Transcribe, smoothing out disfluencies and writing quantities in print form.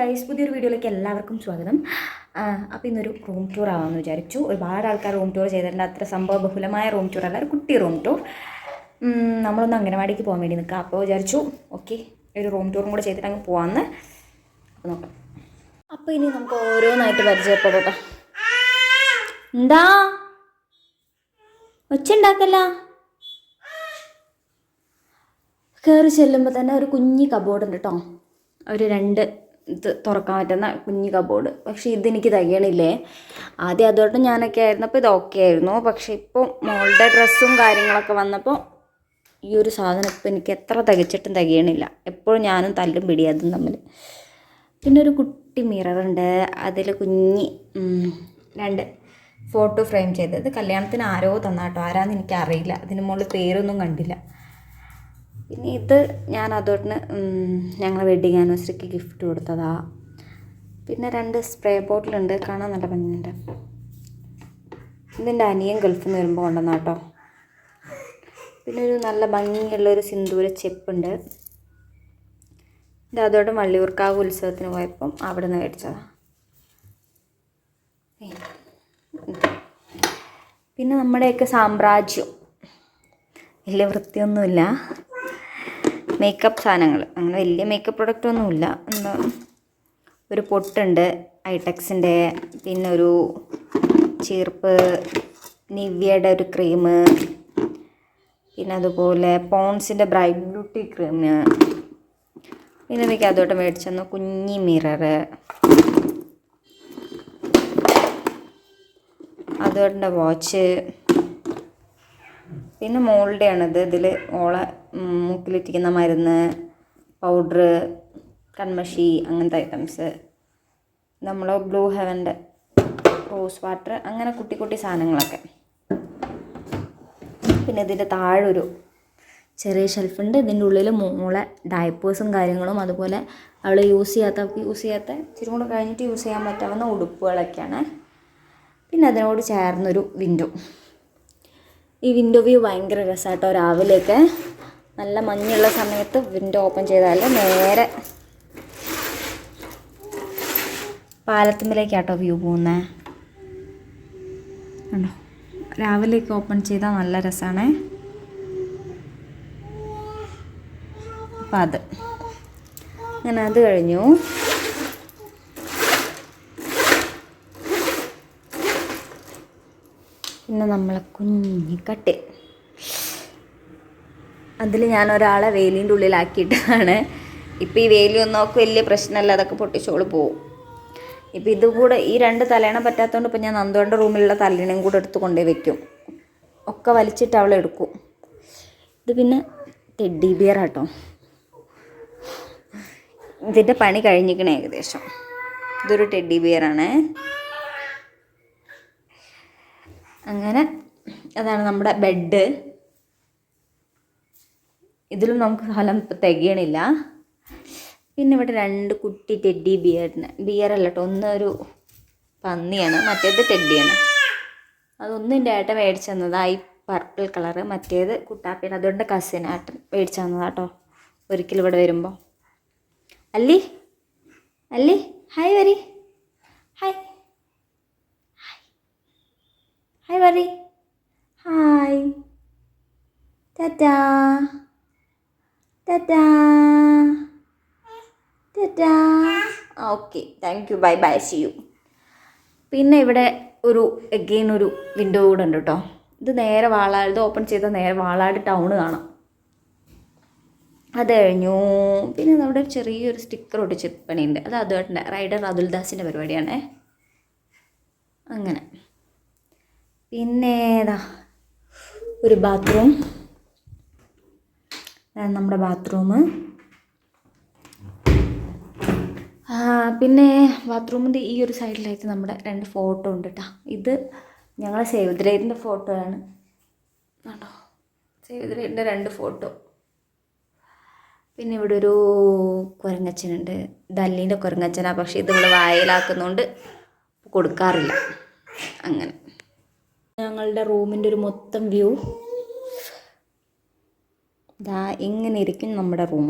Guys, പുതിയൊരു വീഡിയോയിലേക്ക് എല്ലാവർക്കും സ്വാഗതം. അപ്പോൾ ഇന്നൊരു റൂം ടൂർ ആവാമെന്ന് വിചാരിച്ചു. ഒരുപാട് ആൾക്കാർ റൂം ടൂർ ചെയ്തിട്ടുണ്ട്. അത്ര സംഭവബഹുലമായ റൂം ടൂർ അല്ല, ഒരു കുട്ടി റൂം ടൂർ. നമ്മളൊന്ന് അംഗനവാടിക്ക് പോകാൻ വേണ്ടി നിൽക്കാം. അപ്പോൾ വിചാരിച്ചു ഓക്കെ, ഒരു റൂം ടൂറും കൂടെ ചെയ്തിട്ട് അങ്ങ് പോകാമെന്ന്. അപ്പോൾ നോക്കാം. അപ്പോൾ ഇനി നമുക്ക് ഓരോന്നായിട്ട് പരിചയപ്പെടാം. എന്താ ഒച്ചുണ്ടാക്കല്ല? കയറി ചെല്ലുമ്പോൾ തന്നെ ഒരു കുഞ്ഞി കബോർഡ് ഉണ്ട് കേട്ടോ. ഒരു 2 ഇത് തുറക്കാൻ പറ്റുന്ന കുഞ്ഞി കബോർഡ്. പക്ഷേ ഇതെനിക്ക് തികയണില്ലേ. ആദ്യം അതോട്ട് ഞാനൊക്കെ ആയിരുന്നപ്പോൾ ഇത് ഓക്കെ ആയിരുന്നു. പക്ഷേ ഇപ്പോൾ മോളുടെ ഡ്രസ്സും കാര്യങ്ങളൊക്കെ വന്നപ്പോൾ ഈ ഒരു സാധനം ഇപ്പോൾ എനിക്ക് എത്ര തികച്ചിട്ടും തികയണില്ല. എപ്പോഴും ഞാനും തല്ലും പിടിയാതും തമ്മിൽ. പിന്നെ ഒരു കുട്ടി മിററുണ്ട്. അതിൽ കുഞ്ഞി 2 ഫോട്ടോ ഫ്രെയിം ചെയ്തത് കല്യാണത്തിന് ആരോ തന്നാട്ടോ. ആരാന്ന് എനിക്കറിയില്ല. അതിന് മുകളിൽ പേരൊന്നും കണ്ടില്ല. പിന്നെ ഇത് ഞാൻ അതോട്ടിന് ഞങ്ങൾ വെഡ്ഡിങ് ആനിവേഴ്സറിക്ക് ഗിഫ്റ്റ് കൊടുത്തതാ. പിന്നെ 2 സ്പ്രേ ബോട്ടിലുണ്ട്, കാണാൻ നല്ല ഭംഗിയുണ്ട്. ഇതിൻ്റെ അനിയൻ ഗൾഫിൽ നിന്ന് വരുമ്പോൾ കൊണ്ടുവന്ന കേട്ടോ. പിന്നെ ഒരു നല്ല ഭംഗിയുള്ളൊരു സിന്ദൂര ചെപ്പുണ്ട്. ഇത് അതോടെ വള്ളിയൂർക്കാവ് ഉത്സവത്തിന് പോയപ്പം അവിടെ നിന്ന് മേടിച്ചതാണ്. പിന്നെ നമ്മുടെയൊക്കെ സാമ്രാജ്യം, വലിയ വൃത്തിയൊന്നുമില്ല. മേക്കപ്പ് സാധനങ്ങൾ, അങ്ങനെ വലിയ മേക്കപ്പ് പ്രൊഡക്റ്റൊന്നുമില്ല. എന്താ, ഒരു പൊട്ടുണ്ട് ഐടെക്സിൻ്റെ, പിന്നെ ഒരു ചീർപ്പ്, നിവ്യയുടെ ഒരു ക്രീം, പിന്നെ അതുപോലെ പോൺസിൻ്റെ ബ്രൈറ്റ് ബ്യൂട്ടി ക്രീം. പിന്നെ എനിക്ക് അതോട്ട് മേടിച്ചെന്നു കുഞ്ഞി മിററ്, അതോടെ വാച്ച്. പിന്നെ മോളുടെ ആണിത്. ഇതിൽ ഓളെ മൂക്കിലിറ്റിക്കുന്ന മരുന്ന്, പൗഡറ്, കൺമഷി, അങ്ങനത്തെ ഐറ്റംസ്. നമ്മളെ ബ്ലൂ ഹെവൻ്റെ റോസ് വാട്ടർ, അങ്ങനെ കുട്ടി കുട്ടി സാധനങ്ങളൊക്കെ. പിന്നെ ഇതിൻ്റെ താഴൊരു ചെറിയ ഷെൽഫുണ്ട്. ഇതിൻ്റെ ഉള്ളിൽ മോളെ ഡയപ്പേഴ്സും കാര്യങ്ങളും, അതുപോലെ അവൾ യൂസ് ചെയ്യാത്ത ഇച്ചിരി കൂടെ കഴിഞ്ഞിട്ട് യൂസ് ചെയ്യാൻ പറ്റാവുന്ന ഉടുപ്പുകളൊക്കെയാണ്. പിന്നെ അതിനോട് ചേർന്നൊരു വിൻഡോ. ഈ വിൻഡോ വ്യൂ ഭയങ്കര രസമായിട്ടോ. രാവിലെയൊക്കെ നല്ല മഞ്ഞുള്ള സമയത്ത് വിൻഡോ ഓപ്പൺ ചെയ്താൽ നേരെ പാലത്തുമ്പിലേക്കാട്ടോ വ്യൂ പോകുന്നത്. ഉണ്ടോ, രാവിലെയൊക്കെ ഓപ്പൺ ചെയ്താൽ നല്ല രസമാണ്. അപ്പം അത് അങ്ങനെ അത് കഴിഞ്ഞു. പിന്നെ നമ്മളെ കുഞ്ഞി കട്ടിൽ, അതിൽ ഞാൻ ഒരാളെ വേലിൻ്റെ ഉള്ളിലാക്കിയിട്ടാണ്. ഇപ്പോൾ ഈ വേലിയൊന്നും നോക്ക് വലിയ പ്രശ്നമല്ല, അതൊക്കെ പൊട്ടിച്ചോള് പോവും. ഇപ്പോൾ ഇതുകൂടെ ഈ 2 തലേണ പറ്റാത്തതുകൊണ്ട് ഇപ്പോൾ ഞാൻ നന്ദുവിൻ്റെ റൂമിലുള്ള തലേണയും കൂടെ എടുത്ത് കൊണ്ടുപോയി വെക്കും. ഒക്കെ വലിച്ചിട്ട് അവൾ എടുക്കും. ഇത് പിന്നെ ടെഡ്ഡി ബിയർ ആട്ടോ. ഇതിൻ്റെ പണി കഴിഞ്ഞിരിക്കണേ ഏകദേശം. ഇതൊരു ടെഡ്ഡി ബിയറാണ്. അങ്ങനെ അതാണ് നമ്മുടെ ബെഡ്. ഇതിലും നമുക്ക് സ്ഥലം തികയണില്ല. പിന്നെ ഇവിടെ 2 കുട്ടി ടെഡ്ഡി ബിയറല്ല കേട്ടോ. ഒന്നൊരു പന്നിയാണ്, മറ്റേത് ടെഡ്ഡിയാണ്. അതൊന്നും എൻ്റെ ഏട്ടൻ മേടിച്ചു തന്നതാണ്, ഈ പർപ്പിൾ കളറ്. മറ്റേത് കുട്ടാപ്പിയാണ്, അതുകൊണ്ട് കസിനാട്ടൻ മേടിച്ചു തന്നതാട്ടോ ഒരിക്കലും ഇവിടെ വരുമ്പോൾ. അല്ലി അല്ലി ഹായ് വരി, ഹായ് ഹായ് വരി, ഹായ്, ടാറ്റാ ടാറ്റാ ടാറ്റാ. Okay, thank you, bye bye, see you. പിന്നെ ഇവിടെ ഒരു ഒരു വിൻഡോ കൂടെ ഉണ്ട് കേട്ടോ. ഇത് നേരെ വാളാട്, ഇത് ഓപ്പൺ ചെയ്താൽ നേരെ വാളാട് ടൗണ് കാണാം. അത് കഴിഞ്ഞു. പിന്നെ അവിടെ ചെറിയൊരു സ്റ്റിക്കർ ഒട്ടിച്ച് പണിയുണ്ട്. അത് അതുകൊണ്ട് റൈഡർ അതുൽദാസിൻ്റെ പരിപാടിയാണേ. അങ്ങനെ പിന്നെ ഏതാ ഒരു ബാത്റൂം, നമ്മുടെ ബാത്റൂം. പിന്നെ ബാത്റൂമിൻ്റെ ഈ ഒരു സൈഡിലായിട്ട് നമ്മുടെ 2 ഫോട്ടോ ഉണ്ട് കേട്ടോ. ഇത് ഞങ്ങളെ സേവ് ദ ഡേറ്റിൻ്റെ ഫോട്ടോ ആണ് കേട്ടോ. സേവ് ദ ഡേറ്റിൻ്റെ 2 ഫോട്ടോ. പിന്നെ ഇവിടെ ഒരു കുരങ്ങച്ചനുണ്ട്. ദല്ലീൻ്റെ കുരങ്ങച്ചനാണ്, പക്ഷേ ഇതിവിടെ വായലാക്കുന്നതുകൊണ്ട് കൊടുക്കാറില്ല. അങ്ങനെ ഞങ്ങളുടെ റൂമിൻ്റെ ഒരു മൊത്തം വ്യൂ ഇതാ ഇങ്ങനെ ഇരിക്കും നമ്മുടെ റൂം.